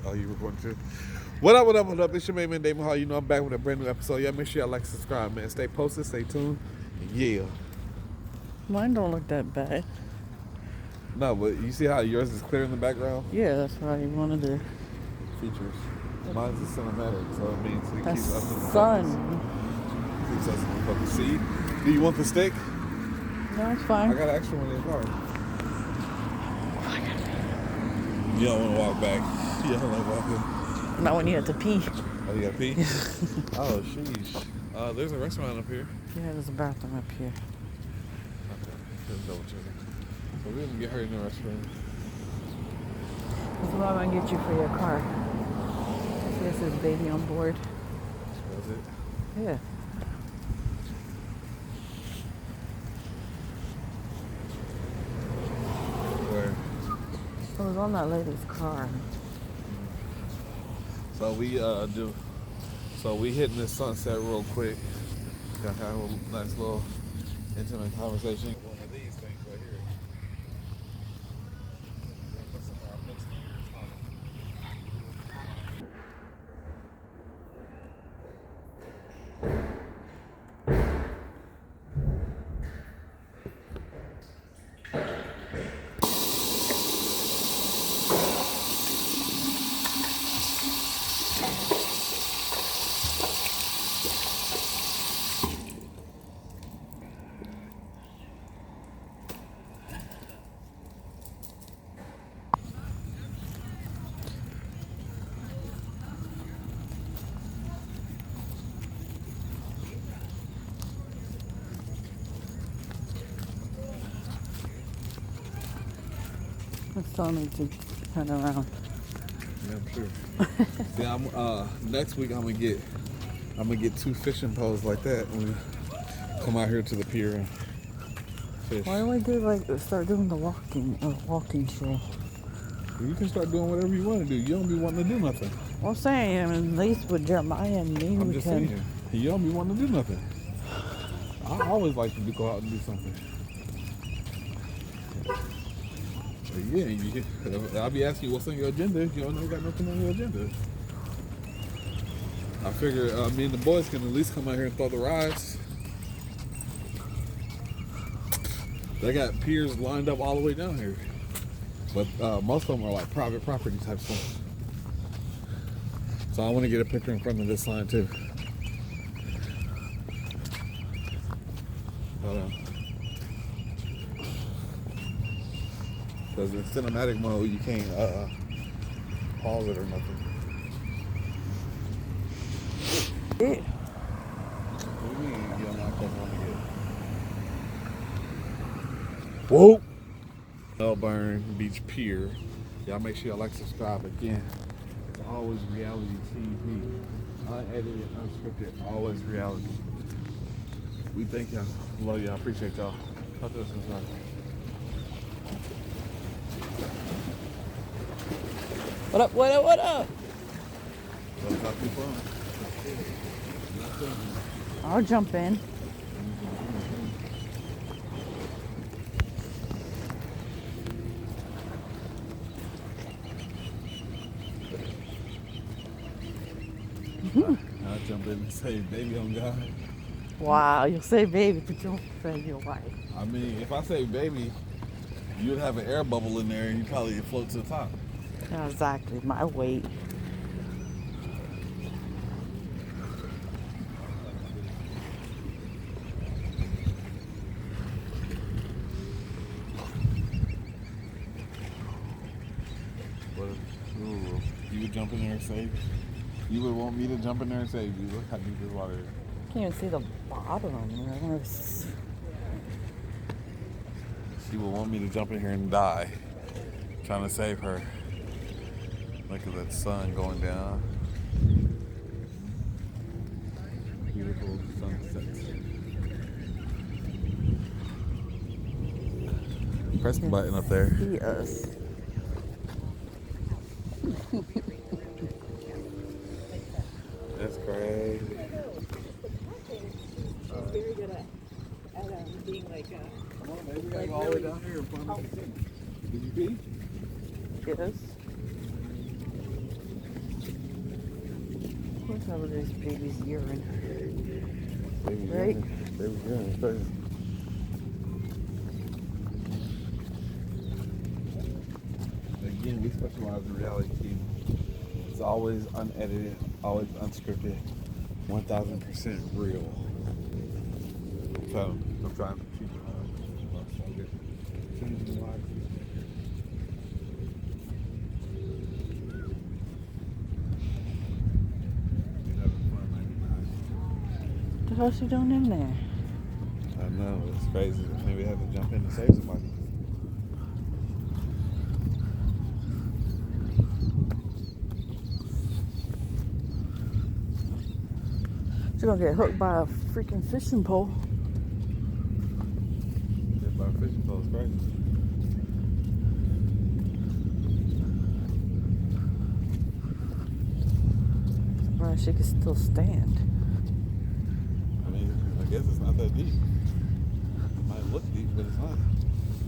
Oh, you recording too? What up, what up, what up? It's your main man, Damon Hall. You know I'm back with a brand new episode. Y'all make sure y'all like and subscribe, man. Stay posted, stay tuned. Yeah. Mine don't look that bad. No, but you see how yours is clear in the background? Yeah, that's what I want to do. Features. Mine's a cinematic, so it means it That's keeps us in the sun. focus. Keeps us in the focus. See? Do you want the stick? No, it's I fine. got an extra one in the car. You don't want to walk back. You don't like walking. Not when you have to pee. Oh, you got to pee? Oh, sheesh. There's a restaurant up here. Yeah, there's a bathroom up here. Okay, let's double check it. So we're gonna get her in the restaurant. This is what I'm gonna get you for your car. See, this is baby on board. That's it. Yeah. Where? It was on that lady's car. So we hitting this sunset real quick. Got to have a nice little intimate conversation. One of these things right here. It's telling me to turn around. Yeah, I'm sure. See, next week I'm gonna get 2 fishing poles like that when we come out here to the pier and fish. Why do I start doing the walking trail? You can start doing whatever you want to do. You don't be wanting to do nothing. Well, I'm saying, at least with Jeremiah and me, I'm we just can. saying. You don't be wanting to do nothing. I always like to go out and do something. But yeah, I'll be asking you what's on your agenda if you don't know got nothing on your agenda. I figure me and the boys can at least come out here and throw the rides. They got piers lined up all the way down here. But most of them are like private property type stuff. So I want to get a picture in front of this sign too. Hold on. Because in cinematic mode, you can't pause it or nothing. Yeah. What do you mean you're not coming on again? Whoa! Melbourne Beach Pier. Y'all make sure y'all like, subscribe again. It's always reality TV. Unedited, unscripted, always reality. We thank y'all. Love y'all. Appreciate y'all. Talk to us inside. What up, what up, what up? Don't talk too far. I'll jump in. I'll jump in and say, baby on God. Wow, you'll say baby, but you don't say your wife. I mean, if I say baby, you'd have an air bubble in there and you'd probably float to the top. Not exactly my weight. But you would jump in there and save? You would want me to jump in there and save you? Look how deep this water is. Can't even see the bottom. I wonder if She would want me to jump in here and die, trying to save her. Look at that sun going down. Beautiful sunset. Press the button up there. see us. That's crazy. She's very good at being like Come on, baby. We gotta go all the way down here in front of the thing. Did you pee? Yes. What's up with this baby's urine? Baby Right. Baby urine is crazy. Again, we specialize in reality TV. It's always unedited, always unscripted, 1000% real. So I'm trying to keep changing lives. What the hell's she doing in there? I know, it's crazy. Maybe I have to jump in to save somebody. She's gonna get hooked by a freaking fishing pole. Just by fishing pole is crazy. Right, she can still stand. I mean, I guess it's not that deep. It might look deep, but it's not.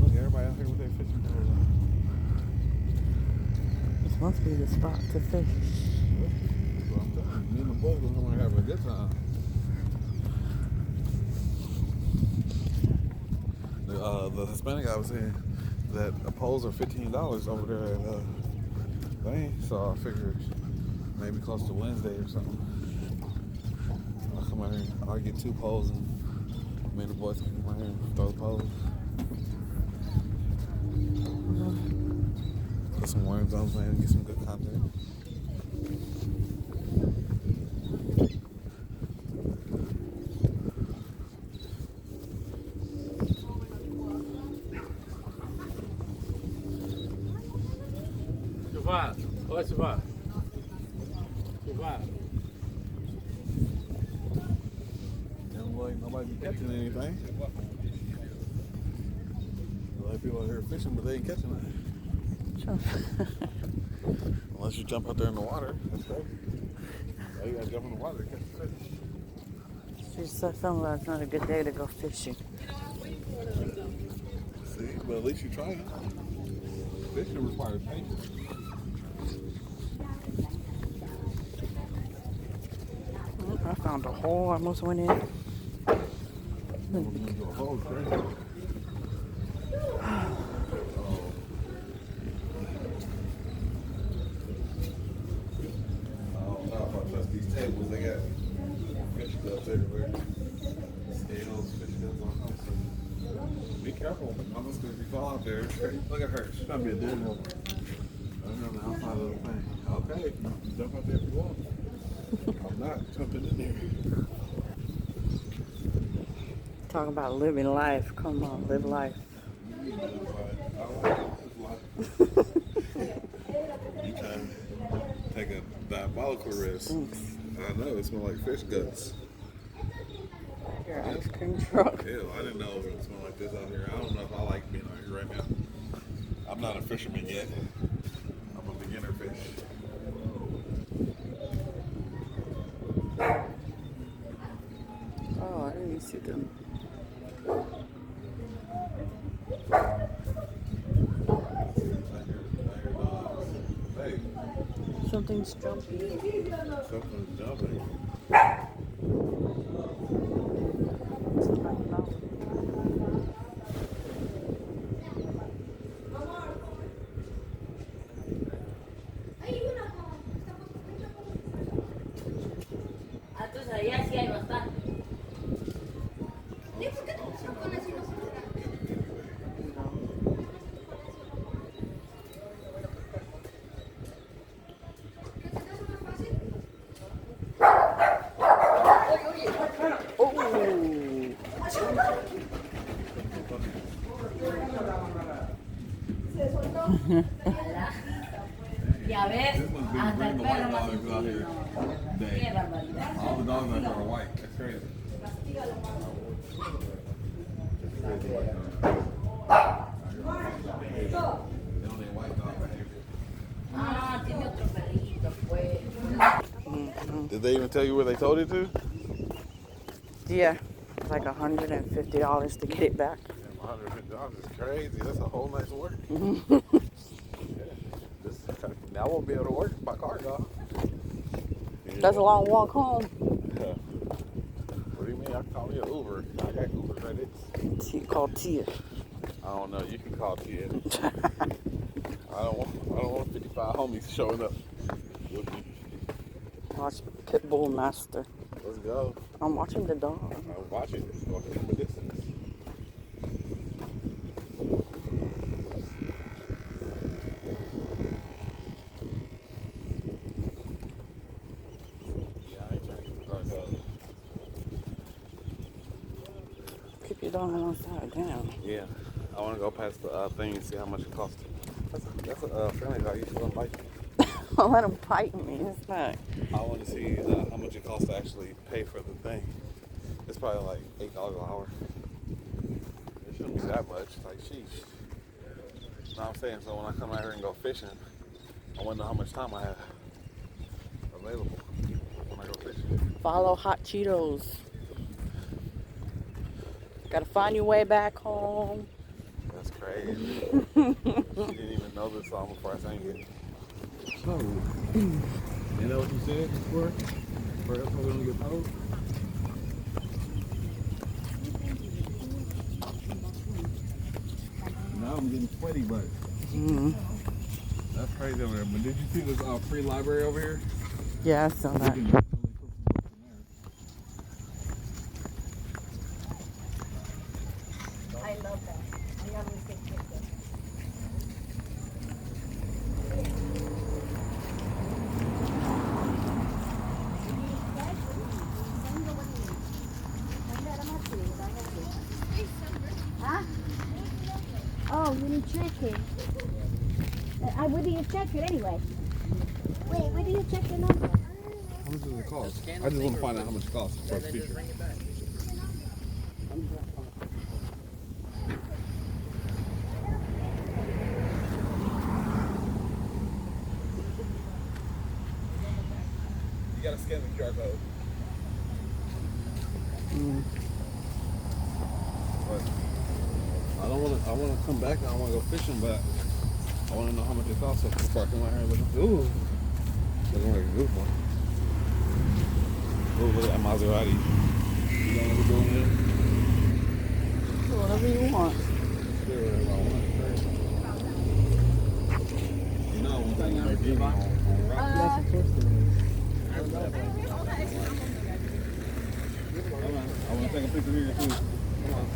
Look, everybody out here with their fishing poles on. This must be the spot to fish. That's what I'm telling you. Me and the boys are going to have a good time. The Hispanic guy was saying that poles are $15 over there at Thing, so I figured maybe close to Wednesday or something. I'll come out here, I'll get 2 poles and me and the boys can come out here and throw the poles. Put some worms on them and get some good content. Don't like nobody be catching anything. A lot of people out here fishing, but they ain't catching it. Sure. Unless you jump out there in the water, that's crazy. Why you gotta jump in the water to catch the fish? She said something about it's not a good day to go fishing. See, but at least you tried. Fishing requires patience. I found a hole. I almost went in. We're gonna do a whole crazy. These tables, they got fish guts everywhere. Scales, fish guts on them. Be careful, mama's gonna be fall out there. Look at her, she's trying to be a daredevil. I'm on the outside of the thing. Okay, you can jump out there if you want. I'm not jumping in there. Talking about living life. Come on, live life. I like this life. You can take a diabolical risk. Thanks. I know, it smells like fish guts. Your ice cream truck. Ew, I didn't know it would smell like this out here. I don't know if I like being out here right now. I'm not a fisherman yet. I'm a beginner fish. Oh, I didn't see them. Hey, Something's jumping. something's jumping. Entonces allá sí hay bastante. Ya ves, This must be hasta bring el the perro white más dogs out here. Qué Dang. barbaridad. All the dogs out here are white. That's crazy. They don't need white dogs out here. Ah, tiene otro perrito, pues. Did they even tell you where they told it to? Yeah, it's like $150 to get it back. $150 is crazy. That's a whole night's work. Now I won't be able to work my car, dog. Yeah. That's a long walk home. What do you mean? I can call me an Uber. I got Uber credits. She called Tia. I don't know. You can call Tia. I don't want 55 homies showing up with me. Watch Pitbull Master. Let's go. I'm watching the dog. I'm watching this. Walking from a distance. Yeah, I ain't trying to get the car done. Keep your dog on one side. Damn. Yeah. I want to go past the thing and see how much it costs. That's a family dog. You should let him bite you. I'll let him bite me. It's not. I want to see how much it costs to actually pay for the thing. It's probably like $8 an hour. It shouldn't be that much. Like, sheesh. You know what I'm saying? So when I come out here and go fishing, I want to know how much time I have available when I go fishing. Follow Hot Cheetos. Gotta find your way back home. That's crazy. She didn't even know this song before I sang it. So, you know what you said before? For us, we don't get told? Now I'm getting sweaty, but that's crazy over there. But did you see this free library over here? Yeah, I saw that. You can definitely put some books in there. I love that. I love when kids take this. Huh? Oh, you need check it. Where do you check it anyway? Wait, where do you check the number? How much does it cost? I just want to find out how much it costs for a speaker. You gotta scan the QR code. But I want to come back and I want to go fishing, but I want to know how much it costs before I come out here and look. Ooh, looking like a good one. Ooh, look at that Maserati. You know what we're doing here? Whatever you want. Do whatever I want. You know, one thing I'm giving on rock. I want to take a picture here too. Come on.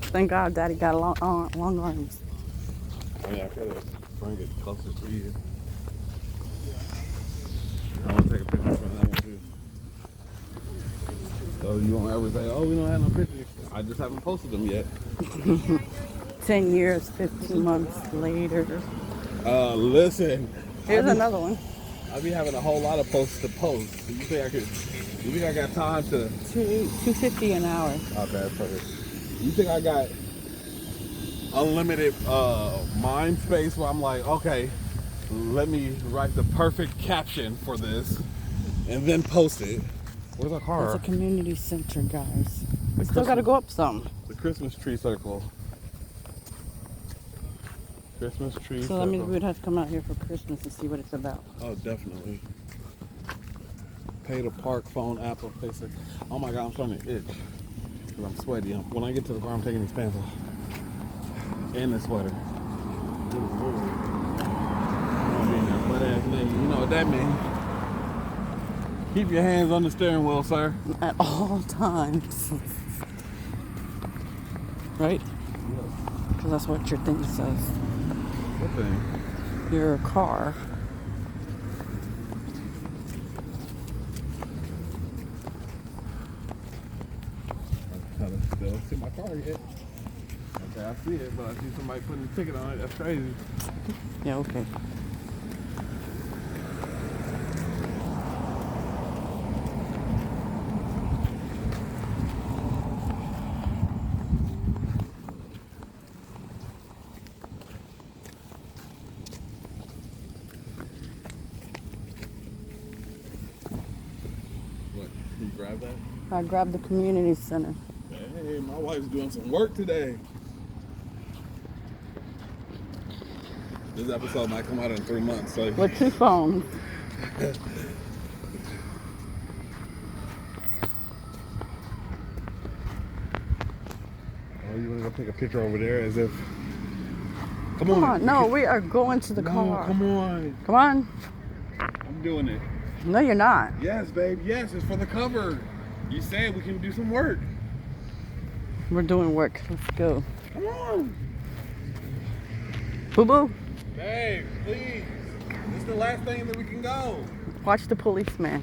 Thank God Daddy got long arms. I mean, I could have bring it closer to you. I want to take a picture from that one too. So you won't ever say, oh, we don't have no pictures. I just haven't posted them yet. 10 years, 15 months later. Listen. Here's another one. I'll be having a whole lot of posts to post. You think I got time to? $2.50 an hour. Oh, that's perfect. You think I got unlimited mind space where I'm like, okay, let me write the perfect caption for this and then post it. Where's our car? It's a community center, guys. We still got to go up some. The Christmas tree circle. Christmas tree So circle. that means we would have to come out here for Christmas and see what it's about. Oh, definitely. Pay to park, phone, Apple, Facebook. Oh my God, I'm starting to itch. Because I'm sweaty. When I get to the car, I'm taking these pants off. And the sweater. Good Lord. I'm being that butt-ass nigga. You know what that means. Keep your hands on the steering wheel, sir. At all times. Right? Because that's what your thing says. What thing? Your car. I still see my car yet. Okay, I see it, but I see somebody putting a ticket on it. That's crazy. Yeah, okay. What? You grab that? I grabbed the community center. Hey, my wife's doing some work today. This episode might come out in 3 months, so With 2 phones. Oh, you wanna go take a picture over there as if Come Come on. on. No, we are going to the No, car. come on. Come on. I'm doing it. No, you're not. Yes, babe. Yes, it's for the cover. You said we can do some work. We're doing work. Let's go. Come on. Boo boo. Babe, please. This is the last thing that we can go. Watch the policeman.